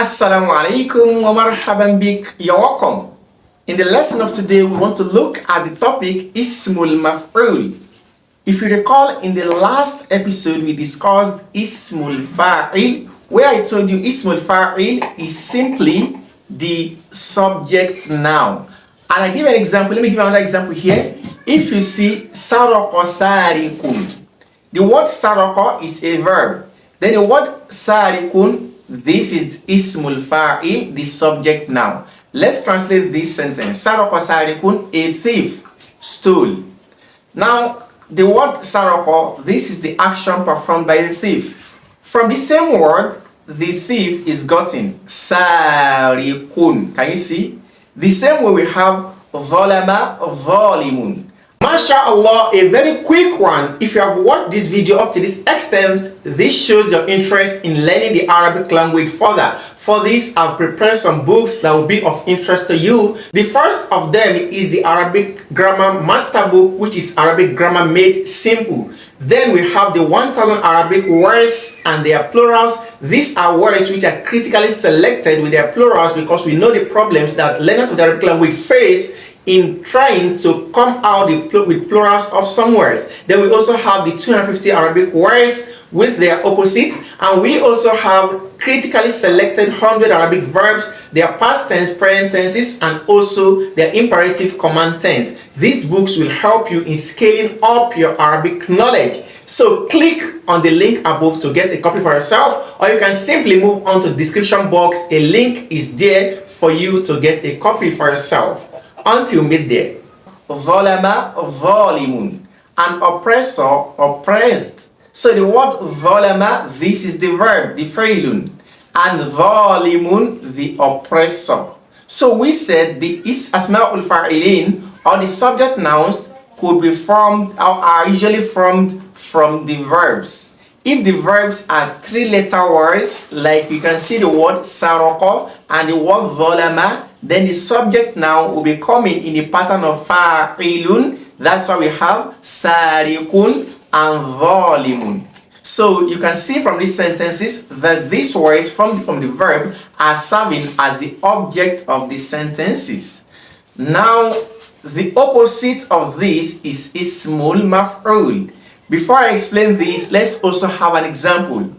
Assalamu alaikum wa marhaban bik. You're welcome. In the lesson of today, we want to look at the topic Ismul Maf'ul. If you recall, in the last episode, we discussed Ismul Fa'il, where I told you Ismul Fa'il is simply the subject noun. And I give an example. Let me give another example here. If you see Saroko Sarikun, the word Saroko is a verb. Then the word Sarikun, this is Ismul Fa'il, the subject noun. Let's translate this sentence. Saroko Sarikun, a thief stole. Now, the word Saroko, this is the action performed by the thief. From the same word, the thief is gotten. Sarikun. Can you see? The same way we have Zalama, Zalimun. MashaAllah, a very quick one. If you have watched this video up to this extent, this shows your interest in learning the Arabic language further. For this, I've prepared some books that will be of interest to you. The first of them is the Arabic Grammar Master Book, which is Arabic Grammar Made Simple. Then we have the 1000 Arabic words and their plurals. These are words which are critically selected with their plurals because we know the problems that learners of the Arabic language face in trying to come out with plurals of some words. Then we also have the 250 Arabic words with their opposites, and we also have critically selected 100 Arabic verbs, their past tense, present tenses, and also their imperative command tense. These books will help you in scaling up your Arabic knowledge. So click on the link above to get a copy for yourself, or you can simply move on to the description box. A link is there for you to get a copy for yourself. Until meet there. Zalama, zalimun. An oppressor, oppressed. So the word zalama, this is the verb, the fa'ilun. And zalimun, the oppressor. So we said the asma'ul fa'ilin, or the subject nouns, could be formed or are usually formed from the verbs. If the verbs are 3-letter words, like you can see the word saroko and the word zalama, then the subject noun will be coming in the pattern of fa'ilun. That's why we have sarikun and zalimun. So you can see from these sentences that these words from the verb are serving as the object of the sentences. Now, the opposite of this is ismul maf'ul. Before I explain this, let's also have an example.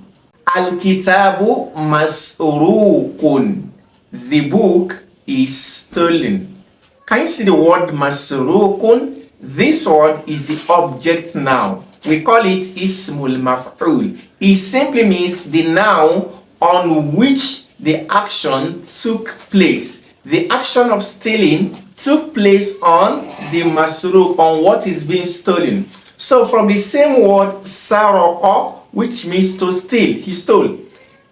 Al-kitabu mas'urukun. The book is stolen. Can you see the word mas'urukun? This word is the object noun. We call it ismul maf'ul. It simply means the noun on which the action took place. The action of stealing took place on the masruk, on what is being stolen. So from the same word saroko, which means to steal, he stole.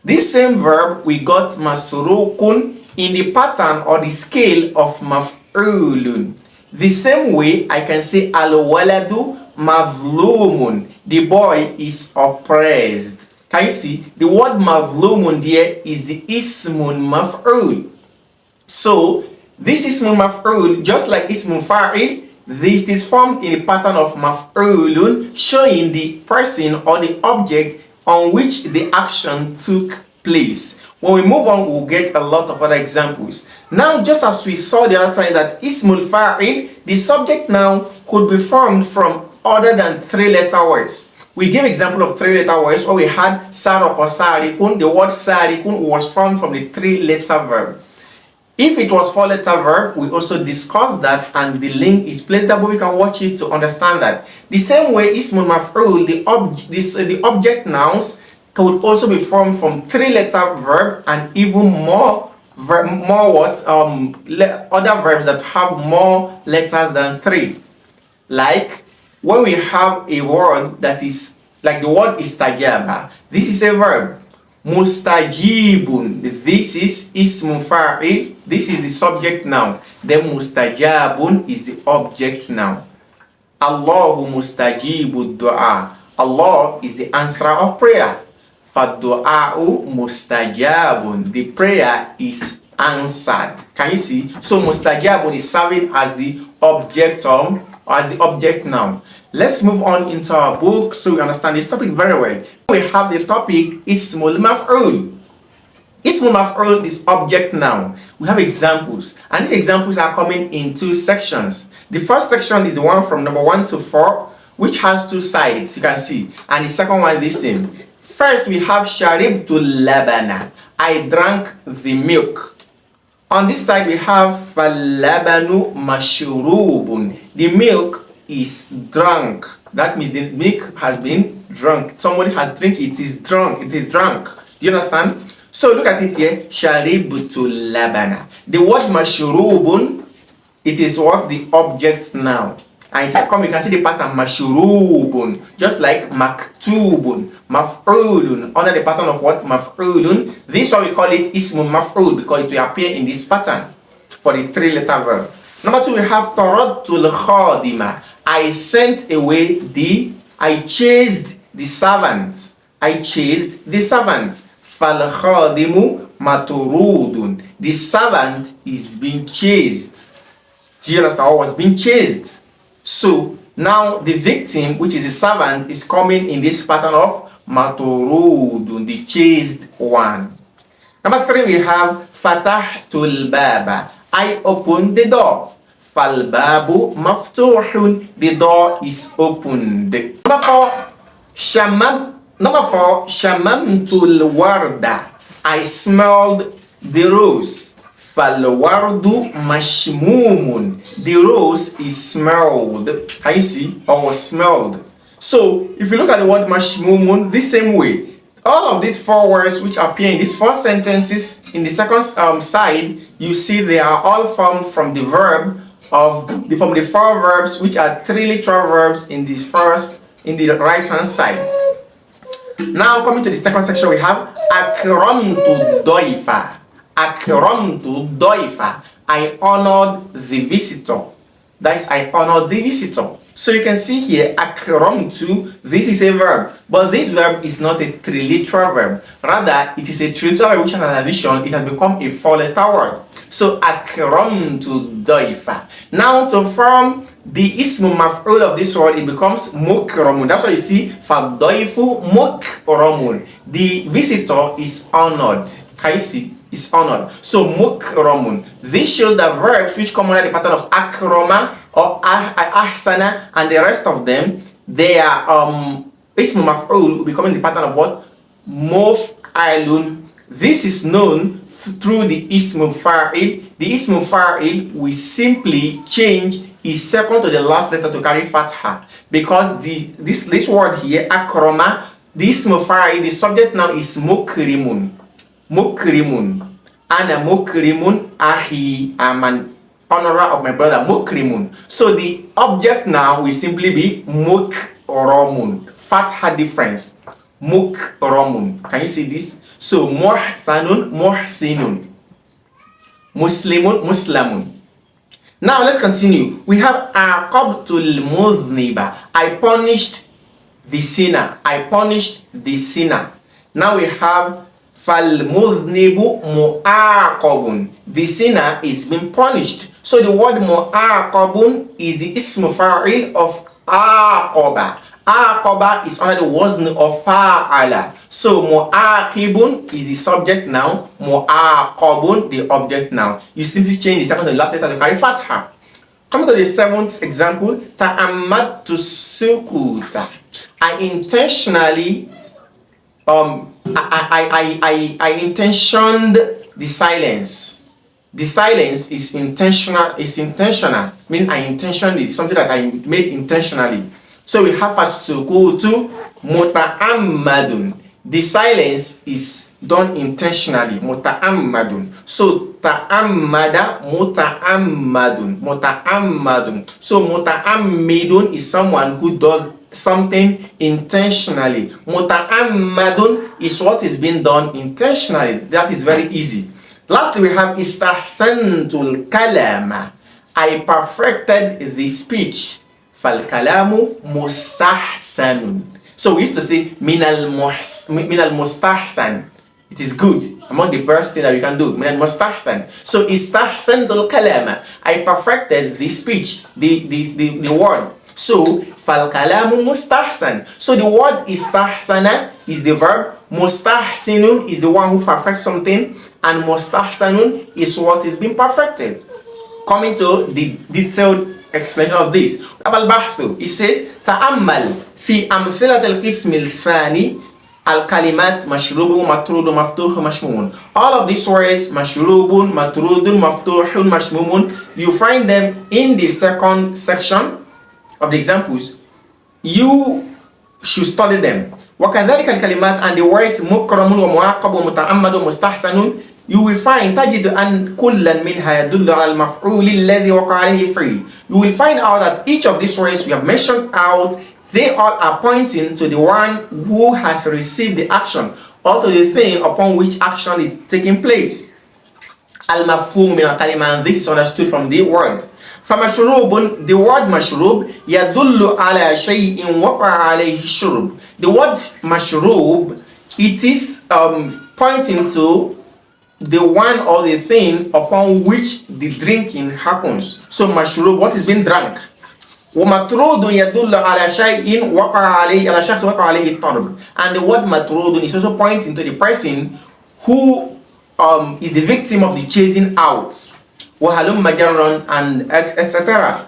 This same verb, we got masrukun in the pattern or the scale of maf'ulun. The same way I can say al-waladu mavlumun. The boy is oppressed. Can you see? The word mavlumun there is the ismun maf'ul. So this ismun maf'ul, just like ismun fa'il, this is formed in the pattern of maf'ulun, showing the person or the object on which the action took place. When we move on, we'll get a lot of other examples. Now, just as we saw the other time that ismul fa'il, the subject noun, could be formed from other than 3-letter words. We give example of 3-letter words where we had saroko sarikun. The word sarikun was formed from the 3-letter verb. If it was 4-letter verb, we also discussed that, and the link is placed there, but we can watch it to understand that. The same way, ismul maf'ul, the object nouns, could also be formed from 3-letter verb and even more other verbs that have more letters than 3. Like when we have a word that is like the word istajaba, this is a verb. Mustajibun, this is ismu fa'il, this is the subject noun. Then mustajabun is the object noun. Allahu mustajibu du'a. Allah is the answerer of prayer. Fadu'a'u mustajabun. The prayer is answered. Can you see? So mustajabun is serving as the object or as the object noun. Let's move on into our book so we understand this topic very well. We have the topic Ismul Maf'ul. Ismul maf'ul is object noun. We have examples, and these examples are coming in two sections. The first section is the one from number 1 to 4, which has two sides, you can see, and the second one is this thing. First, we have sharibtu labana. I drank the milk. On this side, we have falabanu mashrubun. The milk is drunk. That means the milk has been drunk. Somebody has drink. It is drunk. It is drunk. Do you understand? So look at it here. Sharibtu labana. The word mashrubun, it is what the object now. And it is come, you can see the pattern mashrubun, just like maktubun, maf'ulun, under the pattern of what? Maf'ulun. This is why we call it ismu maf'ul, because it will appear in this pattern for the 3-letter verb. Number 2, we have taradtul khadima. I chased the servant. I chased the servant. Fal khadimu maturudun. The servant is being chased. Do you understand? Or was being chased. So now the victim, which is the servant, is coming in this pattern of maturudun, the chased one. Number 3, we have fatahtul baba. I opened the door. Fal babu maftuhun. The door is opened. Number 4, shamamtul warda. I smelled the rose. Falwardu mashmumun. The rose is smelled. Can you see? Or smelled. So if you look at the word mashmumun, this same way, all of these 4 words which appear in these 4 sentences in the second side, you see they are all formed from the verb from the 4 verbs, which are 3 literal verbs in the right hand side. Now coming to the second section, we have akramtu doifa. Akramtu doifa. I honored the visitor. That is, I honored the visitor. So you can see here, akramtu, this is a verb. But this verb is not a 3-literal verb. Rather, it is a 3-literal verb which has an addition. It has become a 4-letter word. So akramtu doifa. Now to form the ismu maf'ul of this word, it becomes mukramun. That's why you see, fadoifu mukramun. The visitor is honored. Can you see? Is honored. So mukramun. This shows the verbs which come under the pattern of akrama or ahsana and the rest of them, they are ismu maf'ul becoming the pattern of what? Muf'alun. This is known through the ismu fa'il. The ismu fa'il will simply change its second to the last letter to carry fatha, because this word here, akrama, the ismu fa'il, the subject now is mukrimun. Mukrimun. Ana mukrimun ahi. I'm an honorer of my brother. Mukrimun. So the object now will simply be mukramun. Fatha difference. Mukramun. Can you see this? So muhsanun, muhsinun. Muslimun, muslamun. Now let's continue. We have aqabtul mudhniba. I punished the sinner. I punished the sinner. Now we have Falmudhnibu mu'aqabun. The sinner is being punished. So the word mu'aqabun is the ismu fa'il of aqaba. Aqaba is under the wazn of fa'ala. So mu'aqibun is the subject now, mu'aqabun the object now. You simply change the second and last letter to carry fatha. Coming to the 7th example, ta'ammadtu sukuta. I intentionally I intentioned the silence. The silence is intentional. Meaning I intentioned it, something that I made intentionally. So we have as-sukutu muta'ammadun. The silence is done intentionally. Muta'ammadun. So ta'ammada muta'ammadun. So muta'ammidun is someone who does something intentionally. Muta'ammadun is what is being done intentionally. That is very easy. Lastly, we have istahsantul kalama. I perfected the speech. Fal kalamu mustahsanun. So we used to say minal mustahsan. It is good. Among the best things that we can do. Minal mustahsan. So istahsantul kalama. I perfected the speech, the word. So, فَالْكَلَامُ مُسْتَحْسَن. So the word istahsana is the verb, mustahsinun is the one who perfects something, and mustahsanun is what is being perfected. Coming to the detailed explanation of this. Al-Bahthu, it says, تأمل في أمثلة القسم الثاني الكلمات مشروب مطرود مفتوح مشموم. All of these words, مشروب مطرود مفتوح مشموم, you find them in the second section of the examples. You should study them. وكذلك الكلمات, and the words مكرم ومعاقب ومتعمد ومستحسن, you will find تجد أن كل منها يدل على المفعول الذي وقع عليه الفعل. You will find out that each of these words we have mentioned out, they all are pointing to the one who has received the action, or to the thing upon which action is taking place. Al-mafhum min al-kalima, and this is understood from the word. فمشروب, the word mashrub يدل على شيء وقع عليه الشرب. The word mashrub, it is pointing to the one or the thing upon which the drinking happens. So mashrub, what is being drunk. ومطرود يدل على شيء وقع عليه على شخص وقع عليه الطرب. And the word matrud is also pointing to the person who is the victim of the chasing out. وهلم جرا, and etc.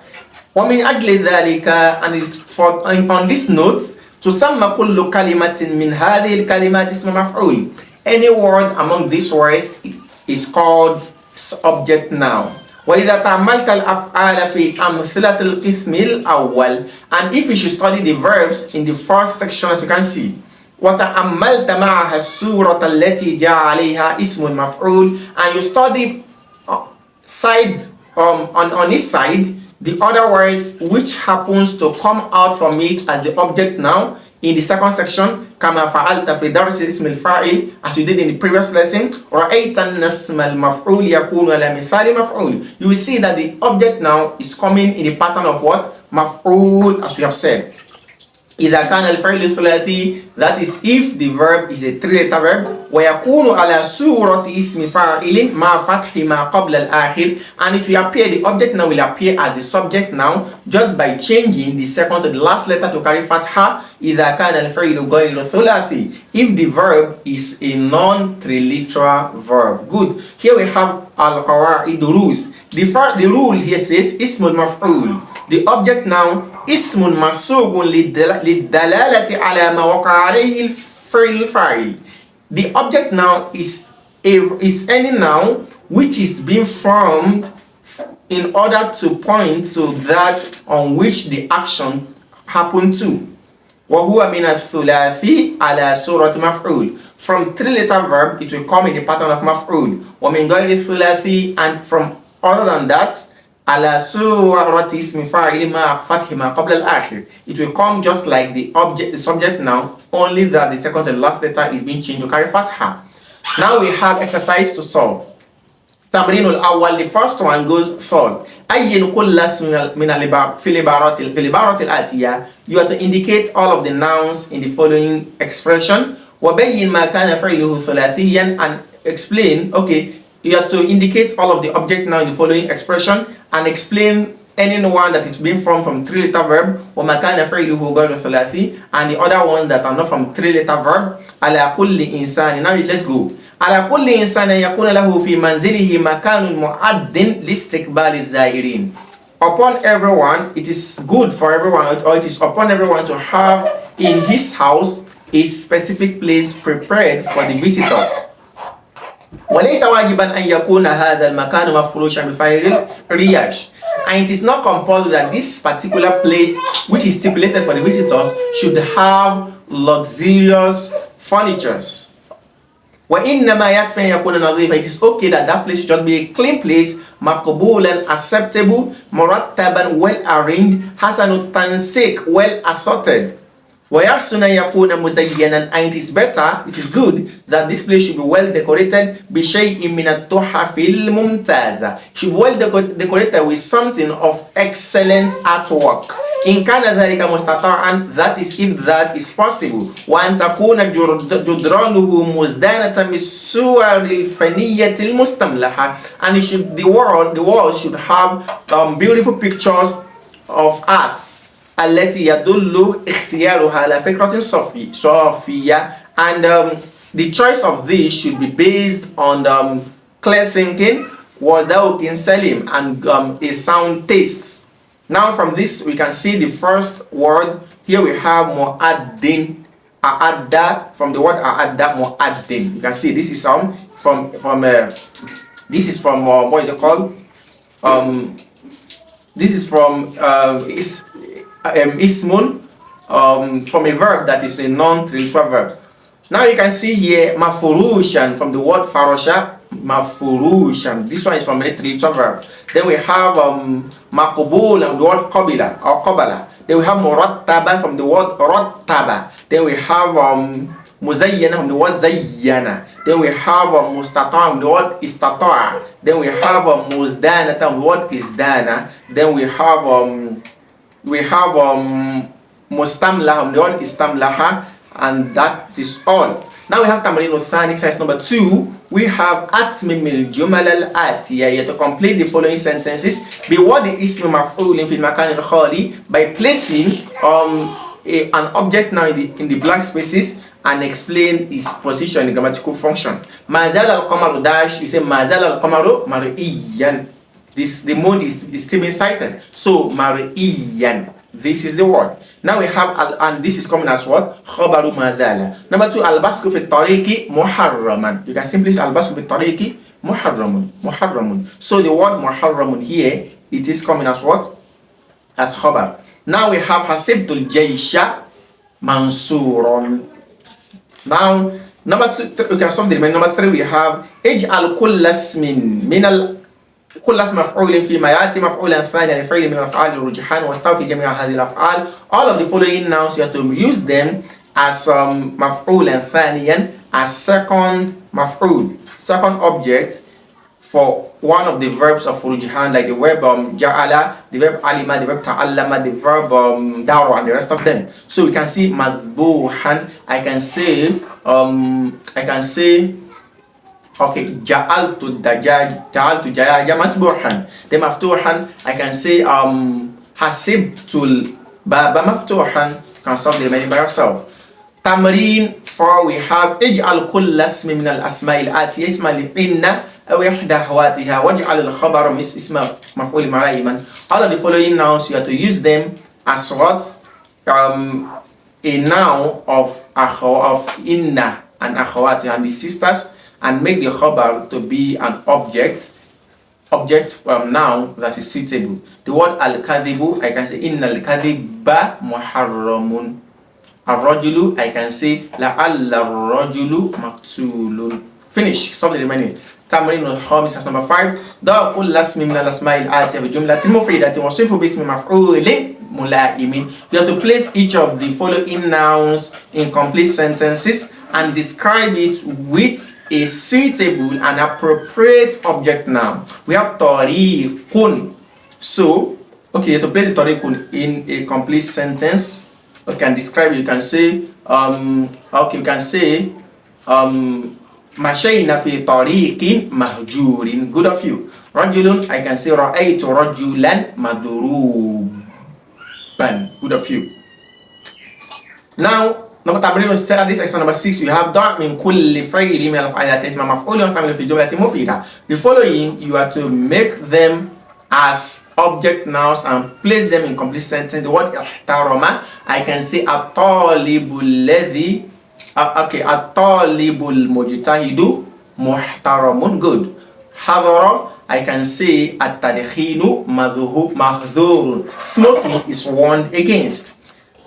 ومن أجل ذلك, and on this note, تسمى كل كلمة من هذه الكلمات اسم مفعول. Any word among these words is called object noun. وإذا تأملت الأفعال في أمثلة القسم الأول, and if you should study the verbs in the first section, as you can see, وتأملت معها السورة التي جاء عليها اسم المفعول, and you study side on each side the other words which happens to come out from it as the object noun in the second section, كما فعلت في درس اسم الفاعل, as you did in the previous lesson, رأيت أن اسم المفعول يكون على مثال مفعول. You will see that the object noun is coming in the pattern of what? مفعول, as we have said. إذا كان الفعل ثلاثي, that is if the verb is a three-letter verb, ويكون على صورة اسم فاعل مع فتح ما قبل الآخر, and it will appear, the object now will appear as the subject now just by changing the second to the last letter to carry fatha. إذا كان الفعل غير ثلاثي, if the verb is a non-triliteral verb. Good. Here we have al-qawaid, the rules. The rule here says اسم المفعول, the object now اسم منصوب للدلالة على ما وقع عليه الفعل. The object now is any noun which is being formed in order to point to that on which the action happened to. وهو من الثلاثي على صورة مفعول. From three-letter verb, it will come in the pattern of مفعول. ومن غير الثلاثي, and from other than that, على صورة اسم فاعل مع فتح ما قبل الآخر, it will come just like the subject now, only that the second and last letter is being changed to carry fatha. Now we have exercise to solve. تمرين الأول, the first one goes forward. أين كل اسم من في العبارات الآتية, you are to indicate all of the nouns in the following expression. وبين ما كان فعله ثلاثيا, and explain, okay, you have to indicate all of the object now in the following expression, and explain any one that is being formed from three-letter verb, وما كان فعله غير ثلاثي, and the other ones that are not from three-letter verb. على كل إنسان, now let's go. على كل إنسان يكون له في منزله مكان معد لاستقبال الزائرين. Upon everyone, it is good for everyone, or it is upon everyone to have in his house a specific place prepared for the visitors. وليس واجبا أن يكون هذا المكان مفروشا بفائر الرياش, and it is not compulsory that this particular place which is stipulated for the visitors should have luxurious furnitures. وإنما يكفي أن يكون نظيفا, it is okay that that place should just be a clean place, مقبولا, acceptable, مرتبا, well arranged, حسن التنسيق, well assorted. ويحسن يكون مزينا, and it is better, it is good that this place should be well decorated بشيء من التحف الممتازة, should be well decorated with something of excellent artwork. إن كان ذلك مستطاعا, that is if that is possible. وأن تكون جدرانه مزدانة بالصور الفنية المستملحة, and it should, the walls should have beautiful pictures of art. التي يدل اختيارها على فكرة صافية, and the choice of this should be based on clear thinking, وذوق سليم, and a sound taste. Now from this we can see the first word. Here we have mu'addin, a'adda, from the word a'adda, mu'addin. You can see this is from what is it called? This is from ismun, from a verb that is a non-transitive verb. Now you can see here mafurushan, from the word farosha, mafurushan. This one is from a transitive verb. Then we have maqbul, from the word qabila or qabala. Then we have murattaba, from the word rattaba. Then we have muzayyana, from the word zayyana. Then we have mustata', from the word istata'a. Then we have muzdana, from the word izdana. Then we have mustamlah, from the word istamlaha, and that is all. Now we have tamrin thani, exercise number 2. We have atmimil jumal al-atiya. You have to complete the following sentences. Beword the ism maf'ulin fil makan al-khali by placing an object now in the blank spaces and explain its position in the grammatical function. Mazal al-qamaru dash, you say mazal al-qamaru mar'iyan. The moon is still being cited. So mar'iyan. This is the word. Now we have and this is coming as what? Khabaru mazala. Number 2, al-basku fi tariqi muharraman. You can simply say al-basku fi tariqi muharramun. So the word muharramun here, it is coming as what? As khabar. Now we have hasibtul jaysha mansuron. Now number 2, we can solve the remaining. Number 3, we have ij'al kullasmin min كل اسم مفعول فيما ياتي مفعولا ثانيا لفعل من الافعال الرجحان واستوفي جميع هذه الافعال. All of the following nouns, you have to use them as مفعولا ثانيا, as second مفعول, second object for one of the verbs of rujhan, like the verb ja'ala, the verb alima, the verb ta'allama, the verb dawra, and the rest of them. So we can see madbuhan. I can say okay, ja'altu jayaja masbuhan. Then maftuhan, I can say hasibtul baba maftuhan. You can solve the remaining by yourself. Tamrin 4, we have ij'al kulla ismi min al-asma'i al-atiya isma li'inna aw ihda ahwatiha waj'al al-khabara isma maf'ul mala'iman. All of the following nouns, you have to use them as what? A noun of inna and akhawatiha, and the sisters, and make the khabar to be an object noun that is suitable. The word al-kadhibu, I can say inna al-kadhiba muharramun. Ar-rajulu, I can say la'alla ar-rajulu maktulun. Finish. Solve the remaining. Tamrin al-khamis, as number 5. Da kull asmi min al-asma'il atiya bi jumlatin mufidatin wa sifu bi ismi maf'ulin mula'imin. You have to place each of the following nouns in complete sentences and describe it with a suitable and appropriate object noun. We have tariqun. So, okay, you have to place the tariqun in a complete sentence. Okay, and describe it. You can say, mashayna fi tariqin mahjurin. Good of you. Rajulun, I can say ra'aytu rajulan madruban. Good of you. Now, number tamrin was said this example number 6. You have da min kulli fa'ili min al-fa'ilati isma maf'ulun wastamil fi jumlatin mufida. The following, you are to make them as object nouns and place them in complete sentence. The word ihtarama, I can say at-talibul ladhi, at-talibul mujtahidu muhtaramun. Good. Hadara, I can say at-tadkhinu mahdhurun. Smoking is warned against.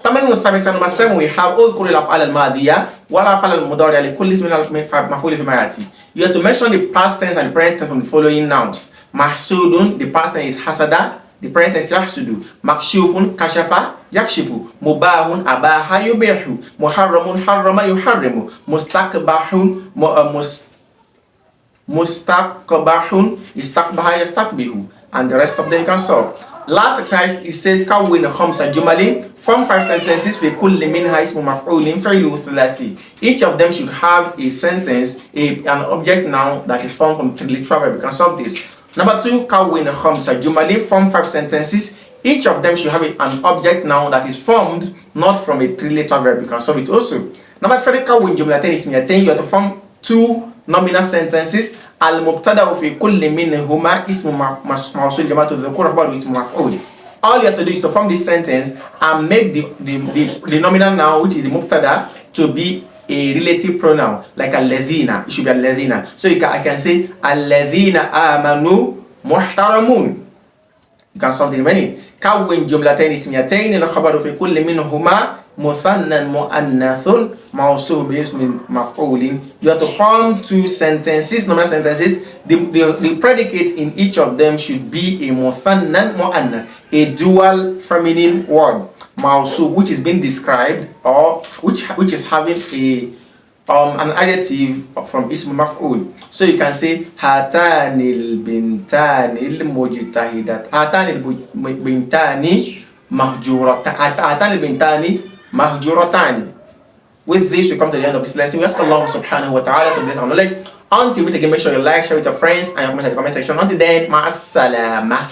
Tamrin mustabiq number 7, we have udhkur al-af'al al-madiyah wal af'al al-mudari'ah li kulli ismin maf'ul fi ma yati. You have to mention the past tense and the present tense from the following nouns. Mahsudun, the past tense is hasada, the present tense yahsudu. Makshufun, kashafa, yakshifu. Mubahun, abaha, yubihu. Muharramun, harrama, yuharrimu. Mustaqbahun, istaqbaha, yastaqbihu. And the rest of them you can solve. Last exercise, it says kawwin khamsa jumalin, form 5 sentences fi kulli minha ismu maf'ulin fi'luhu thulathi. Each of them should have a sentence, an object noun that is formed from three literal verbs. You can solve this. Number 2, kawwin khamsa jumalin, form 5 sentences. Each of them should have an object noun that is formed not from a three-letter verb. You can solve it also. Number فرقة وين جملتين اسميتين. You have to form two nominal sentences. المبتدأ في كل منهما اسم موصول جماعة الذكور أخبار اسم مفعول. All you have to do is to form this sentence and make the nominal noun, which is the mubtada, to be a relative pronoun, like alladhina. It should be alladhina. So I can say alladhina amanu muhtaramun. You can solve the remaining. كون جملتين اسميتين الخبر في كل منهما مثنى مؤنث موصوف باسم مفعول. You have to form two sentences, nominal sentences. The predicate in each of them should be a مثنى مؤنث, a dual feminine word, موصوف, which is being described or which is having an adjective from ism maf'ul. So you can say hatanil bintani al-mujtahidat, hatanil bintani mahjuratani. With this, we come to the end of this lesson. We ask Allah subhanahu wa ta'ala to bless our knowledge. Until we meet again, make sure you like, share with your friends, and comment in the comment section. Until then, ma'as-salama.